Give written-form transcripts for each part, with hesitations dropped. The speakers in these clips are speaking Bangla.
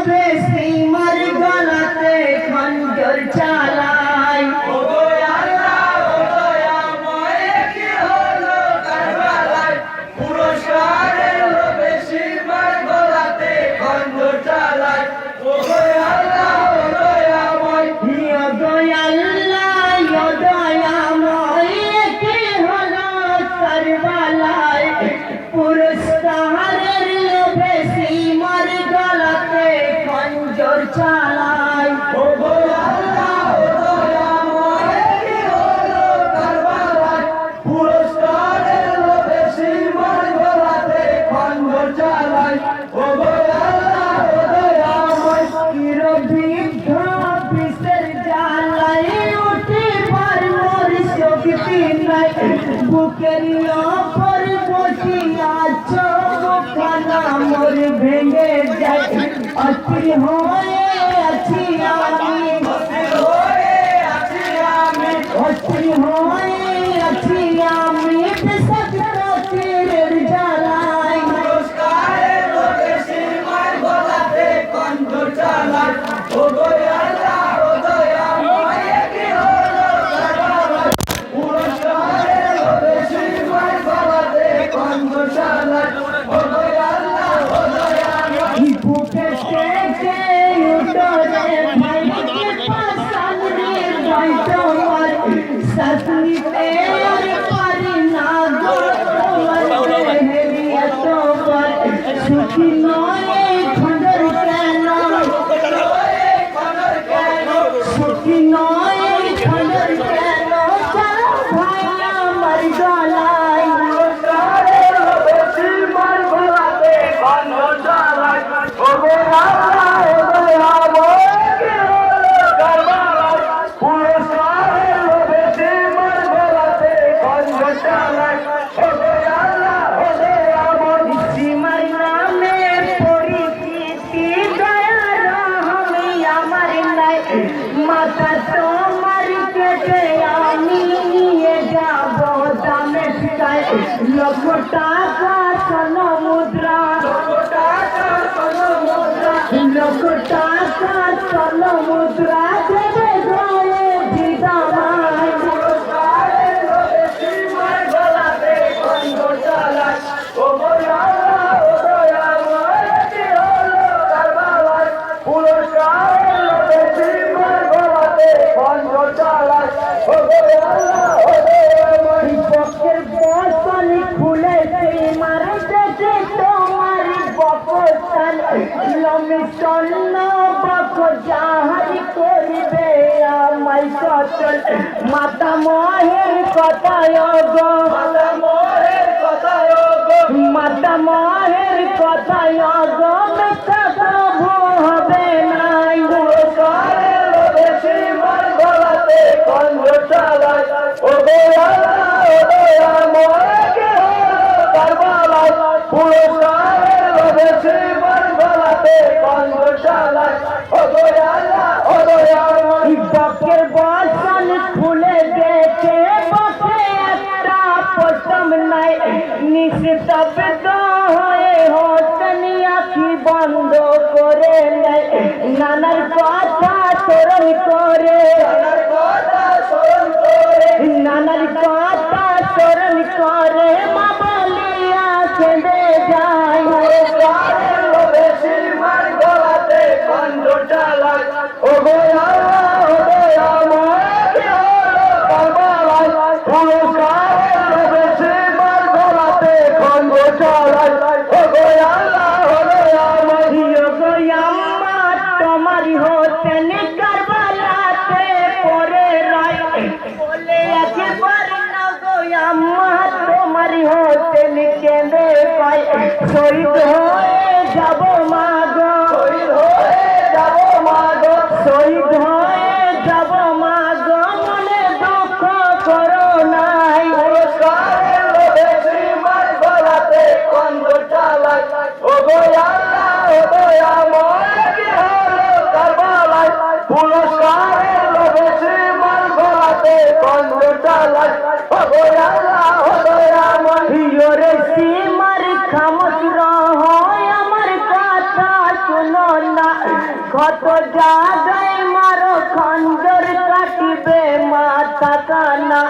লোভে সীমার গলাতে খঞ্জর চালায়। পুরস্কারের লোভে সীমার গলাতে খঞ্জর চালায়। পুরস্কারের লোভে সীমার গলাতে খঞ্জর চালায়। চিরবিদ্ধ বিষের জ্বালায় উঠে পার মোর শক্তি নাই। বুকের ওপর বসিয়া চোখখানা মোর ভেঙে যায়। অস্থির হয়ে আছি আমি, অস্থির হয়ে আছি আমি বিষাক্ত তীরের জ্বালায়। পুরস্কারের লোভে সীমার গলাতে খঞ্জর চালায়। ও গো আল্লাহ ও দয়াময় কি হলো কারবালায়। পুরস্কারের লোভে সীমার গলাতে খঞ্জর চালায়। ও গো আল্লাহ ও দয়াময়। বুকে থেকে উঠরে ভাইকে পাশান রে ভাই তোমার শাসনিতে আর পারি না গো তোমার হেরিয়া তোমার সুখী নয় খঞ্জর কেন, সুখী নয় খঞ্জর কেন চালা ভাই আমার গলায়। পুরস্কারের লোভে সীমার গলাতে খঞ্জর চালায়। ও গো আল্লাহ ও দয়াময় কি হলো কারবালায়। পুরস্কারের লোভে সীমার গলাতে খঞ্জর চালায়। ও গো আল্লাহ ও দয়াময়। সীমার নামে পরিচিতি দয়ার আমি আমার নাই। মাথা তোমার কেটে আমি নিয়ে যাব দামে শিকায়। লক্ষ টাকা স্বর্ণ মুদ্রা, লক্ষ টাকা স্বর্ণ মুদ্রা দেবে গয়ে দিদামায়। পুরস্কারের লোভে সীমার গলাতে খঞ্জর চালায়। ও গো আল্লাহ ও দয়াময় কি হলো কারবালায়। পুরস্কারের লোভে সীমার গলাতে খঞ্জর চালায়। ও গো আল্লাহ ও দয়াময়। বকের বসন খুলে সীমার দেখে তোমার বকস্থান লমি স্বর্ণ বক যাহারি করিবে আমায় কতল। মাতা মহের কথায় গো, মাতা মোরের কথায় ও গো। মাতা মহের কথায় গো মিথ্যা প্রভু হবে নাই। পুরস্কারের লোভে সীমার গলাতে খঞ্জর চালায়। ও গো আল্লাহ ও দয়াময় কি হলো কারবালায়। পুরস্কারের লোভে সীমার গলাতে খঞ্জর চালায়। ও গো আল্লাহ ও দয়াময়। বকের বসন খুলে দেখে বকে একটা পশম নাই। নিস্তব্ধ হয়ে হোসনি আখি বন্ধ করে নেয়। নানার কথা স্মরণ করে, তার কথা স্মরণ করে। নানার কথা স্মরণ করে মা বলিয়া কেঁদে যায়। পুরস্কারের লোভে সীমার গলাতে খঞ্জর চালায়। ও গো আল্লাহ ও দয়াময় কি হলো কারবালায়। পুরস্কারের লোভে সীমার গলাতে খঞ্জর চালায়। ও গো আল্লাহ ও দয়াময়। তোমারি হতেন কারবালাতে পরে রায় বলে একবার না গো আম্মা তোমারি হতেন কেঁদে পাই। শহীদ হয়ে যাব মা গো, শহীদ হয়ে যাব মা গো। শহীদ হয়ে যাব মা গো মনে দুঃখ করো নাই। পুরস্কারের লোভে সীমার গলাতে খঞ্জর চালায়। ও গো আল্লাহ ও দয়াময় কি হলো কারবালায়। পুরস্কারের লোভে সীমার গলাতে খঞ্জর চালায়। ও গো আল্লাহ ও দয়াময়। ইয়োরে সীমার খামোশ রহ আমার কথা শুনো না। কত জায়গায় মারো খঞ্জর কাটিবে মাথা কানা,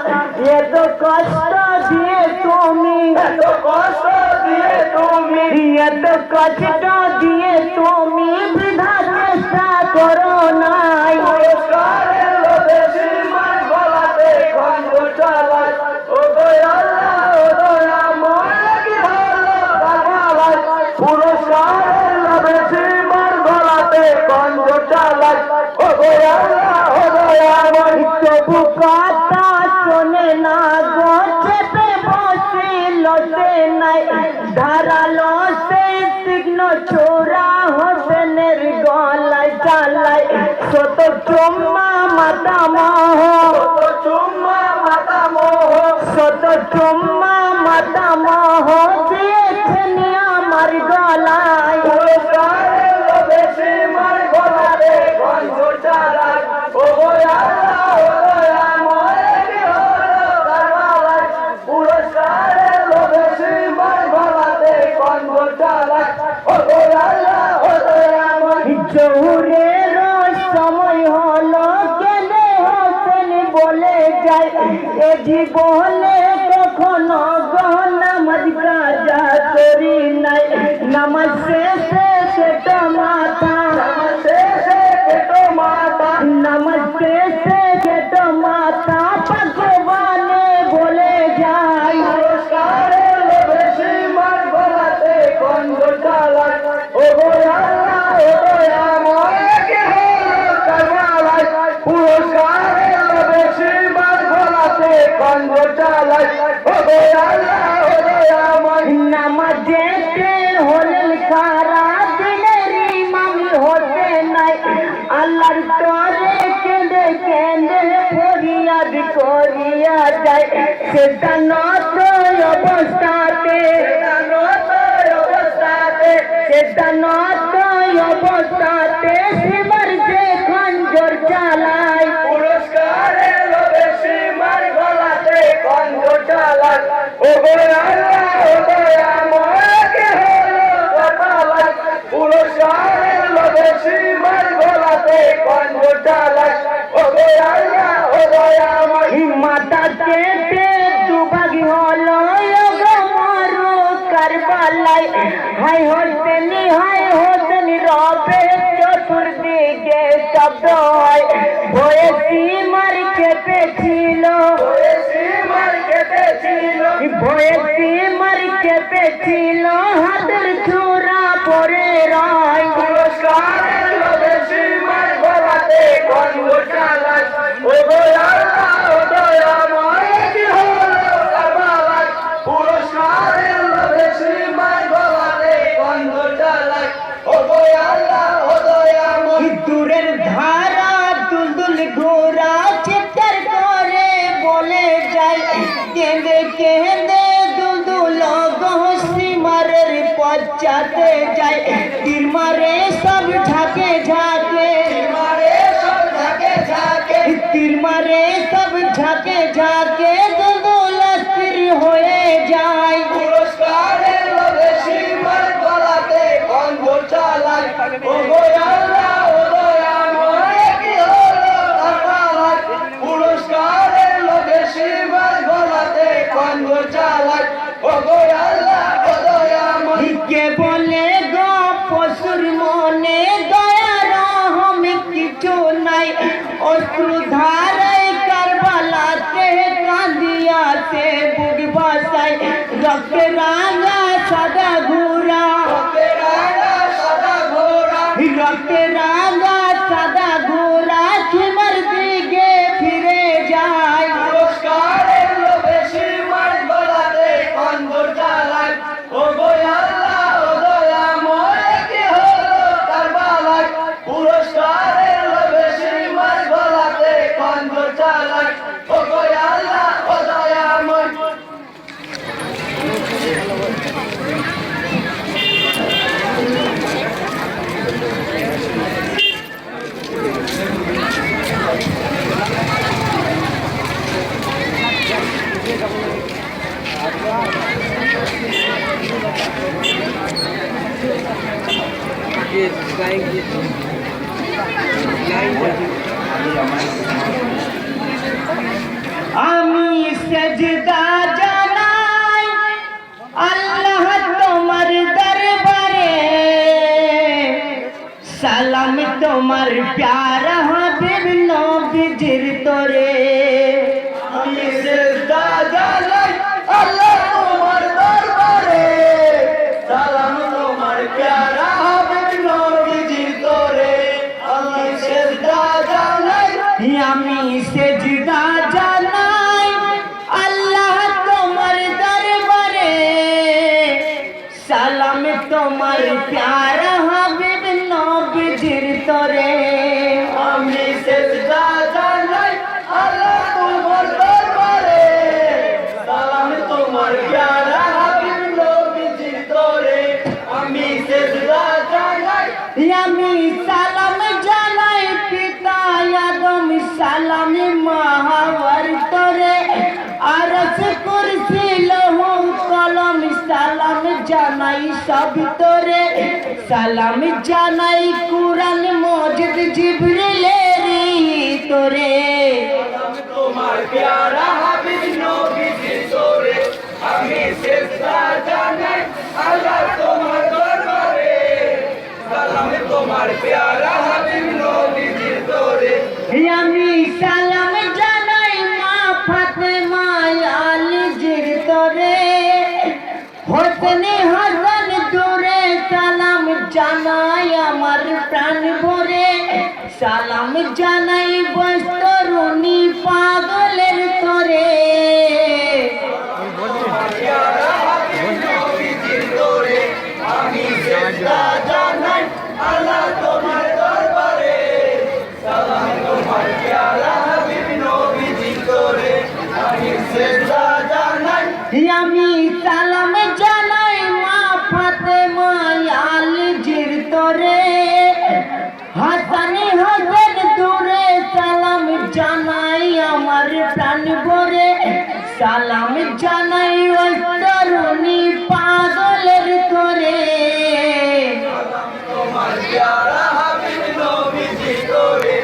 এত কষ্ট দিয়ে তুমি, এত কষ্ট দিয়ে তুমি, এত কষ্ট দিয়ে তুমি বৃথা চেষ্টা করো নাই। পুরস্কারের লোভে শ্রীমান গলাতে খঞ্জর চালাই, ও গো আল্লাহ ও দয়াময় কি হলো কারবালায়। পুরস্কারের লোভে শ্রীমান গলাতে খঞ্জর চালাই, ও গো আল্লাহ ও দয়াময়। তবু কথা শোনে না গো, চেপে বসিল সে নাই, ধারালো সেই তীক্ষ্ণ ছোরা হোসেনের গলায় চালায়। শত চুম্মা মাতা মোহ, কত চুম্মা মাতা মোহ, শত চুম্মা মাতা মোহ দিয়েছেন আমার গলায়। পুরস্কারের লোভে শ্রীমান গলাতে খঞ্জর চালাই, ও গো আল্লাহ ও দয়াময় কি হলো কারবালায়। পুরস্কারের লোভে শ্রীমান গলাতে খঞ্জর চালাই, ও গো আল্লাহ ও দয়াময়। জহুরের সময় হলো কেনে হোসেন বলে যায়, এ জীবনে কখনো গো নামাজ কাজা করি নাই। নামাজ শেষে কেটো মাথা, নামাজ শেষে কেটো মাথা, নামাজ শেষে কেটো মাথা ভগবানে বলে যায়। পুরস্কারের লোভে শ্রীমান গলাতে খঞ্জর চালাই, ও গো আল্লাহ ও দয়াময় কি হলো কারবালায়। পুরস্কারের লোভে শ্রীমান গলাতে খঞ্জর চালাই, ও গো আল্লাহ ও দয়াময়। নামাজেতে হলেন খারা, দিনের ইমাম হতে নাই। আল্লাহর তরে কেঁদে কেঁদে ফরিয়াদ করিয়া যায়। সেটা নত অবস্থাতে, সেটা নত অবস্থাতে শিবার যে খঞ্জর চালায়। পুরস্কারের লোভে শ্রীমান গলাতে খঞ্জর চালাই, ও গো আল্লাহ ও দয়াময় কি হলো কারবালায়। পুরস্কারের লোভে শ্রীমান গলাতে খঞ্জর চালাই, ও গো আল্লাহ ও দয়াময়। মাথা কেটে দুভাগ হলো গো মারো কারবালায়। হাই হোসেন রবে চতুর্দিকে শব্দ হয়। ভয়ে সীমার কেঁপেছিল, শ্রীমান কেটেছিল, ভয়ে সীমার কেঁপেছিল, হাতের ছুরা পরে রয়। পুরস্কারের লোভে শ্রীমান গলাতে খঞ্জর চালাই, ও গো আল্লাহ ও দয়াময় কি হলো কারবালায়। পুরস্কারের লোভে শ্রীমান গলাতে খঞ্জর চালাই, ও গো আল্লাহ ও দয়াময়। দূরের ধারা দুলদুল ঘোরা চিৎকার করে বলে যায়, কেঁদে কেঁদে দুলদুল সীমারের পশ্চাতে যায়। তীর মারে সব ঝাঁকে ঝাঁকে, মারে সব ঝাঁকে ঝাঁকে, তীর মারে সব ঝাঁকে ঝাঁকে দুলদুল স্থির হয়ে যায়। পুরস্কারের লোভে শ্রীমান গলাতে খঞ্জর চালাই, ও গো আল্লাহ ও দয়াময় কি হলো কারবালায়। পুরস্কারের লোভে শ্রীমান গলাতে খঞ্জর চালাই, ও গো আল্লাহ ও দয়াময়। কে বলে গো পশুর মনে দয়া রহম কিছু নাই। অশ্রু ধারায় কারবালাতে কাঁদিয়াছে বুক বাসায়। রক্তে রাঙা সাদা ঘোড়া, সাদা ঘোড়া, রক্তে রাঙা সাদা ঘোড়া সীমার দিকে ফিরে যায়। পুরস্কারের লোভে শ্রীমান গলাতে খঞ্জর চালাই, ও গো আল্লাহ ও দয়াময় কি হলো কারবালায়। পুরস্কারের লোভে শ্রীমান গলাতে খঞ্জর চালাই, ও গো আল্লাহ ও দয়াময়। Yes, thank you. আমি সেজদা জানাই আল্লাহ তোমার দরবারে, সালাম তোমার প্যারা হাবিব নবীজির তরে। আমি সেজদা জানাই আল্লাহ তোমার দরবারে, সালাম তোমার প্যারা হাবিব নবীজির তরে। আমি সেজদা জানাই, আমি সেজদা জানাই আল্লাহ তোমার দরবারে, সালাম তোমার প্যারা হাবিব নবীজির তরে। আমি সেজদা জানাই আল্লাহ তোমার দরবারে, সালাম তোমার প্যারা হাবিব নবীজির তরে। আমি সেজদা জানাই, আমি সালাম জানাই পিতা আদম, সালাম মাহাওয়ার তরে। আরশ কুরসি লৌহ কলম, সালাম জানাই সব তরে। সালাম জানাই কুরআন মজিদ জিবরিলের তরে। সালাম তোমার প্যারা হাবিব নবীজির তরে। আমি সেজদা জানাই আল্লাহ তোমার দরবারে, সালাম তোমার প্যারা হাবিব নবীজির তরে। আমি সালাম জানাই মা ফাতেমা আলীজির তরে। হোসেনে হাসান দূরে সালাম জানাই আমার প্রাণ ভরে। সালাম জানাই বস্তরুনি পাগলের তরে। প্যারা হাবিব নবীজির তরে। আমি সেজদা জানাই আল্লাহ তোমার দরবারে, সালাম তোমার প্যারা হাবিব নবীজির তরে। আমি সেজদা জানাই, আমি সালাম জানাই মা ফাতেমা আলীজির তরে। হাসানে হাসান দূরে সালাম জানাই আমার প্রাণ ভরে। সালাম জানাই ওই তরুণী পাগলের তরে। তোমার প্যারা হাবিব নবীজির তরে।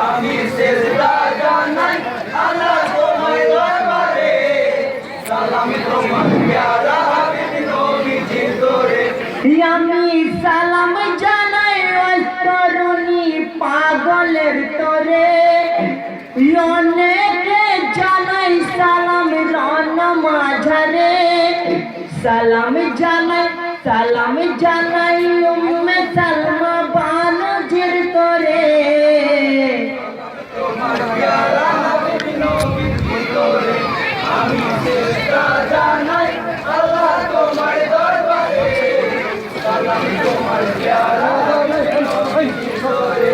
আমি সেজদা জানাই আল্লাহ তোমার দরবারে, সালাম তোমার প্যারা হাবিব নবীজির তরে। আমি সালাম জানাই ওই তরুণী পাগলের তরে। অনেকে জানাই সালাম রন মাঝারে। সালাম জানাই উম্মে সালমা বানজির তরে। তোমার প্যারা হাবিব নবীজির তরে। আমি সেজদা জানাই আল্লাহ তোমার দরবারে, সালাম তোমার প্যারা হাবিব নবীজির তরে।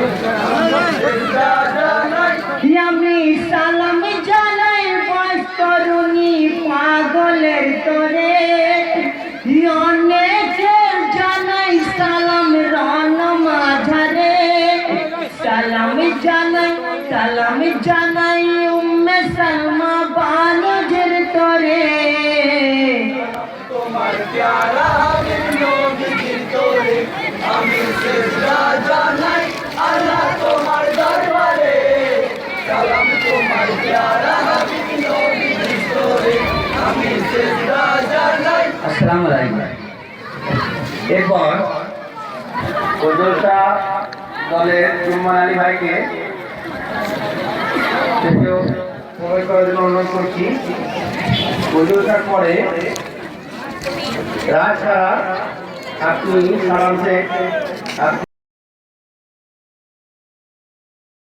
আমি সেজদা জানাই, আমি সালাম জানাই বস্তরুনি পাগলের তরে। অনেকে জানাই সালাম রন মাঝারে। সালাম জানাই উম্মে সালমা বানজির তরে। তোমার প্যারা হাবিব নবীজির তরে। আমি সেজদা জানাই আল্লাহ তোমার দরবারে, সালাম তোমার প্যারা হাবিব নবীজির তরে। আমি সেজদা জানাই। আসসালামু আলাইকুম। এরপর ওজোরটা দলের জুম্মান আলী ভাইকে প্রবেশ করার জন্য অনুরোধ করছি। ওজোরটার পরে রাজছাড়া আপনি সালাম শেখ